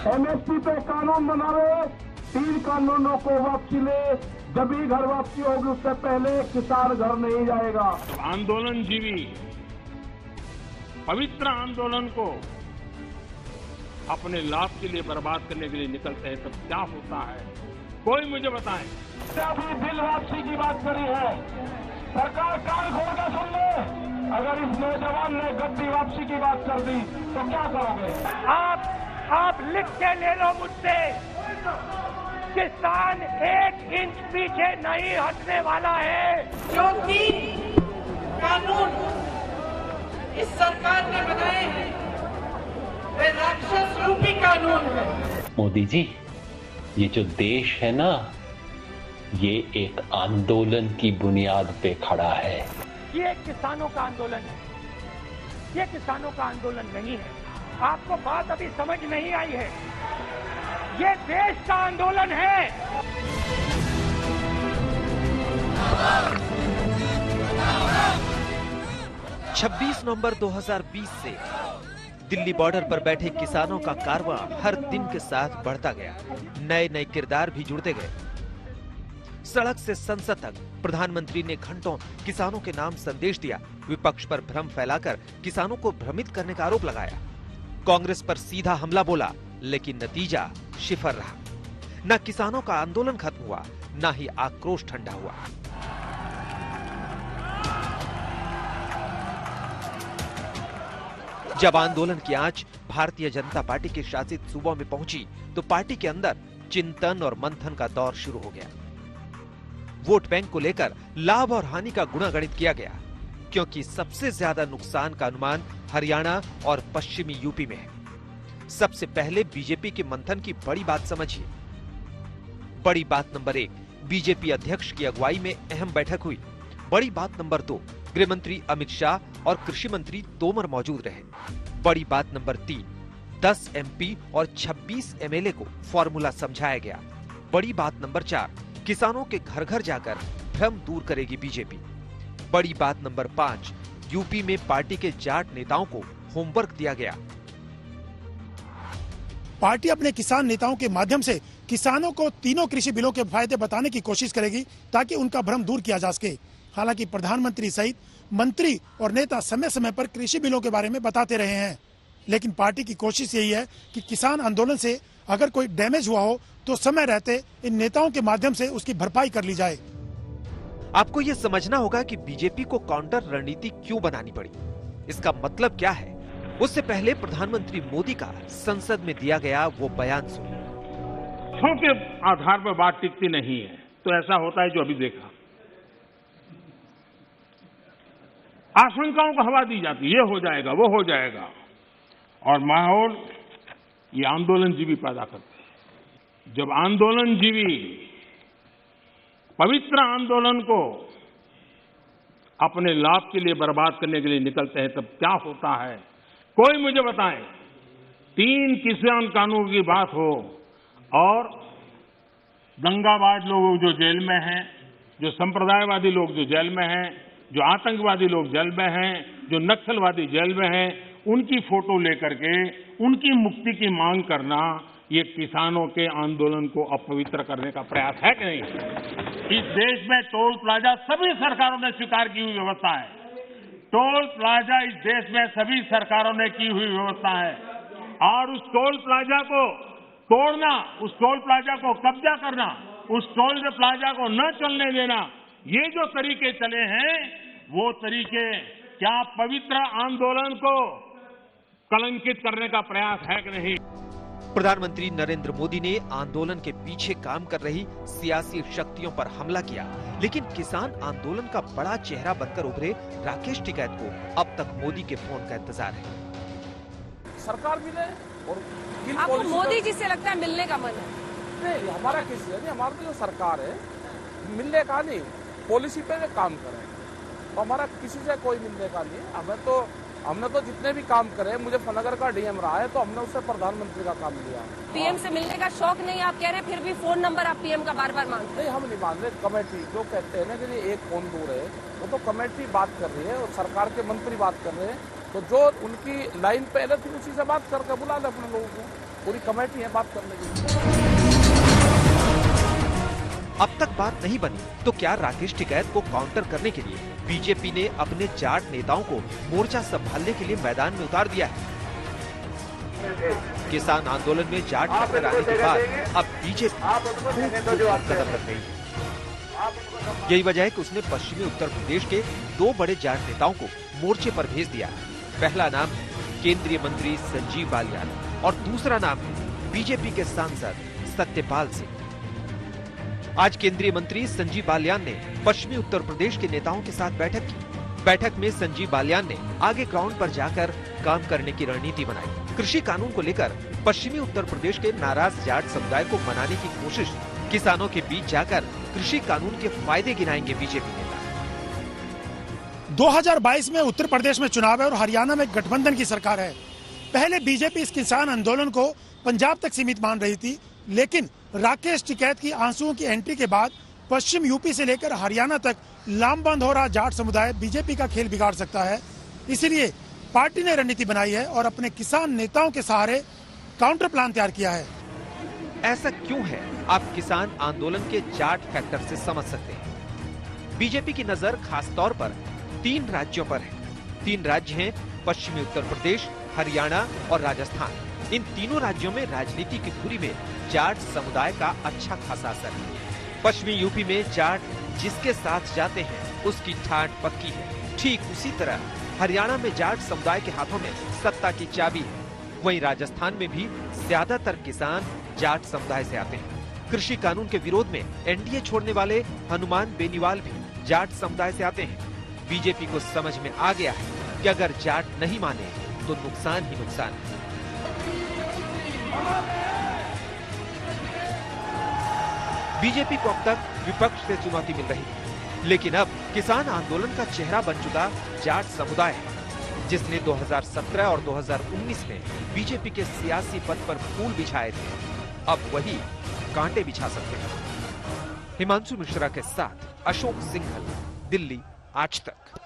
MSP पे कानून बनावे, 3 कानूनों को वापसी ले, जब भी घर वापसी होगी उससे पहले किसान घर नहीं जाएगा। आंदोलन जीवी पवित्र आंदोलन को अपने लाभ के लिए बर्बाद करने के लिए निकलते हैं तब क्या होता है, कोई मुझे बताएं। अभी बिल वापसी की बात करी है, सरकार कान खोल कर सुन ले। अगर इस नौजवान ने गद्दी वापसी की बात कर दी तो क्या करोगे? आप लिख के ले लो मुझसे, किसान 1 इंच पीछे नहीं हटने वाला है। जो 3 कानून इस सरकार ने बनाए हैं वे राक्षस रूपी कानून है। मोदी जी, ये जो देश है ना, ये एक आंदोलन की बुनियाद पे खड़ा है। ये किसानों का आंदोलन है, ये किसानों का आंदोलन नहीं है। आपको बात अभी समझ नहीं आई है, ये देश का आंदोलन है। छब्बीस नवंबर 2020 से दिल्ली बॉर्डर पर बैठे किसानों का कारवां हर दिन के साथ बढ़ता गया, नए नए किरदार भी जुड़ते गए। सड़क से संसद तक प्रधानमंत्री ने घंटों किसानों के नाम संदेश दिया, विपक्ष पर भ्रम फैलाकर किसानों को भ्रमित करने का आरोप लगाया, कांग्रेस पर सीधा हमला बोला, लेकिन नतीजा शिफर रहा। न किसानों का आंदोलन खत्म हुआ, न ही आक्रोश ठंडा हुआ। जब आंदोलन की आंच भारतीय जनता पार्टी के शासित सूबों में पहुंची तो पार्टी के अंदर चिंतन और मंथन का दौर शुरू हो गया। वोट बैंक को लेकर लाभ और हानि का गुणागणित किया गया, क्योंकि सबसे ज्यादा नुकसान का अनुमान हरियाणा और पश्चिमी यूपी में है। सबसे पहले बीजेपी के मंथन की बड़ी बात समझिए। बड़ी बात नंबर 1, बीजेपी अध्यक्ष की अगुवाई में अहम बैठक हुई। बड़ी बात नंबर 2, गृह मंत्री अमित शाह और कृषि मंत्री तोमर मौजूद रहे। बड़ी बात नंबर 3, 10 एमपी और 26 एमएलए को फॉर्मूला समझाया गया। बड़ी बात नंबर 4, किसानों के घर घर जाकर भ्रम दूर करेगी बीजेपी। बड़ी बात नंबर 5, यूपी में पार्टी के जाट नेताओं को होमवर्क दिया गया। पार्टी अपने किसान नेताओं के माध्यम से किसानों को तीनों कृषि बिलों के फायदे बताने की कोशिश करेगी ताकि उनका भ्रम दूर किया जा सके। हालांकि प्रधानमंत्री सहित मंत्री और नेता समय समय पर कृषि बिलों के बारे में बताते रहे हैं, लेकिन पार्टी की कोशिश यही है कि किसान आंदोलन से अगर कोई डैमेज हुआ हो तो समय रहते इन नेताओं के माध्यम से उसकी भरपाई कर ली जाए। आपको ये समझना होगा कि बीजेपी को काउंटर रणनीति क्यों बनानी पड़ी, इसका मतलब क्या है। उससे पहले प्रधानमंत्री मोदी का संसद में दिया गया वो बयान सुनिए। तथ्यों के आधार पर बात टिकती नहीं है तो ऐसा होता है जो अभी देखा। आशंकाओं को हवा दी जाती, ये हो जाएगा, वो हो जाएगा, और माहौल ये आंदोलन जीवी पैदा करते हैं। जब आंदोलन जीवी पवित्र आंदोलन को अपने लाभ के लिए बर्बाद करने के लिए निकलते हैं तब क्या होता है, कोई मुझे बताएं। 3 किसान कानून की बात हो और दंगाबाज लोग जो जेल में हैं, जो संप्रदायवादी लोग जो जेल में हैं, जो आतंकवादी लोग जेल में हैं, जो नक्सलवादी जेल में हैं, उनकी फोटो लेकर के उनकी मुक्ति की मांग करना, ये किसानों के आंदोलन को अपवित्र करने का प्रयास है कि नहीं। इस देश में टोल प्लाजा सभी सरकारों ने स्वीकार की हुई व्यवस्था है। टोल प्लाजा इस देश में सभी सरकारों ने की हुई व्यवस्था है, और उस टोल प्लाजा को तोड़ना, उस टोल प्लाजा को कब्जा करना, उस टोल प्लाजा को न चलने देना, ये जो तरीके चले हैं वो तरीके क्या पवित्र आंदोलन को कलंकित करने का प्रयास है कि नहीं। प्रधानमंत्री नरेंद्र मोदी ने आंदोलन के पीछे काम कर रही सियासी शक्तियों पर हमला किया, लेकिन किसान आंदोलन का बड़ा चेहरा बनकर उभरे राकेश टिकैत को अब तक मोदी के फोन का इंतजार है। सरकार मिले और आपको मोदी जी से लगता है मिलने का मन है? नहीं, हमारा किसी नहीं, हमारा तो जो सरकार है मिलने का नहीं, पॉलिसी पे काम करें, तो हमारा किसी से कोई मिलने का नहीं। हमने तो जितने भी काम करे, मुझे फनगर का डीएम रहा है तो हमने उससे प्रधानमंत्री का काम लिया। पीएम से मिलने का शौक नहीं आप कह रहे हैं, फिर भी फोन नंबर आप पीएम का बार बार मांगते हैं। नहीं, हम नहीं मांग रहे। कमेटी जो कहते हैं ना कि एक फोन दूर है, वो तो कमेटी बात कर रही है और सरकार के मंत्री बात कर रहे हैं, तो जो उनकी लाइन पहले थी उसी से बात करके बुला ले अपने लोगों को। पूरी कमेटी है बात करने के लिए। अब तक बात नहीं बनी तो क्या राकेश टिकैत को काउंटर करने के लिए बीजेपी ने अपने जाट नेताओं को मोर्चा संभालने के लिए मैदान में उतार दिया है? किसान आंदोलन में जाट टक्कर आने के बाद अब बीजेपी कदम रख रही है। यही वजह है कि उसने पश्चिमी उत्तर प्रदेश के 2 बड़े जाट नेताओं को मोर्चे पर भेज दिया। पहला नाम केंद्रीय मंत्री संजीव बालियान और दूसरा नाम बीजेपी के सांसद सत्यपाल सिंह। आज केंद्रीय मंत्री संजीव बालियान ने पश्चिमी उत्तर प्रदेश के नेताओं के साथ बैठक की। बैठक में संजीव बालियान ने आगे ग्राउंड पर जाकर काम करने की रणनीति बनाई। कृषि कानून को लेकर पश्चिमी उत्तर प्रदेश के नाराज जाट समुदाय को मनाने की कोशिश। किसानों के बीच जाकर कृषि कानून के फायदे गिनाएंगे बीजेपी नेता। 2022 में उत्तर प्रदेश में चुनाव है और हरियाणा में गठबंधन की सरकार है। पहले बीजेपी इस किसान आंदोलन को पंजाब तक सीमित मान रही थी, लेकिन राकेश टिकैत की आंसुओं की एंट्री के बाद पश्चिम यूपी से लेकर हरियाणा तक लामबंद हो रहा जाट समुदाय बीजेपी का खेल बिगाड़ सकता है। इसलिए पार्टी ने रणनीति बनाई है और अपने किसान नेताओं के सहारे काउंटर प्लान तैयार किया है। ऐसा क्यों है, आप किसान आंदोलन के जाट फैक्टर से समझ सकते हैं। बीजेपी की नजर खास तौर पर 3 राज्यों पर है। 3 राज्य हैं पश्चिमी उत्तर प्रदेश, हरियाणा और राजस्थान। इन तीनों राज्यों में राजनीति की धुरी में जाट समुदाय का अच्छा खासा असर है। पश्चिमी यूपी में जाट जिसके साथ जाते हैं उसकी ठाठ पक्की है। ठीक उसी तरह हरियाणा में जाट समुदाय के हाथों में सत्ता की चाबी है। वहीं राजस्थान में भी ज्यादातर किसान जाट समुदाय से आते हैं। कृषि कानून के विरोध में एनडीए छोड़ने वाले हनुमान बेनीवाल भी जाट समुदाय से आते हैं। बीजेपी को समझ में आ गया है कि अगर जाट नहीं माने तो नुकसान ही नुकसान है। बीजेपी को अब तक विपक्ष से चुनौती मिल रही है, लेकिन अब किसान आंदोलन का चेहरा बन चुका जाट समुदाय है, जिसने 2017 और 2019 में बीजेपी के सियासी पद पर फूल बिछाए थे, अब वही कांटे बिछा सकते हैं। हिमांशु मिश्रा के साथ अशोक सिंघल, दिल्ली आज तक।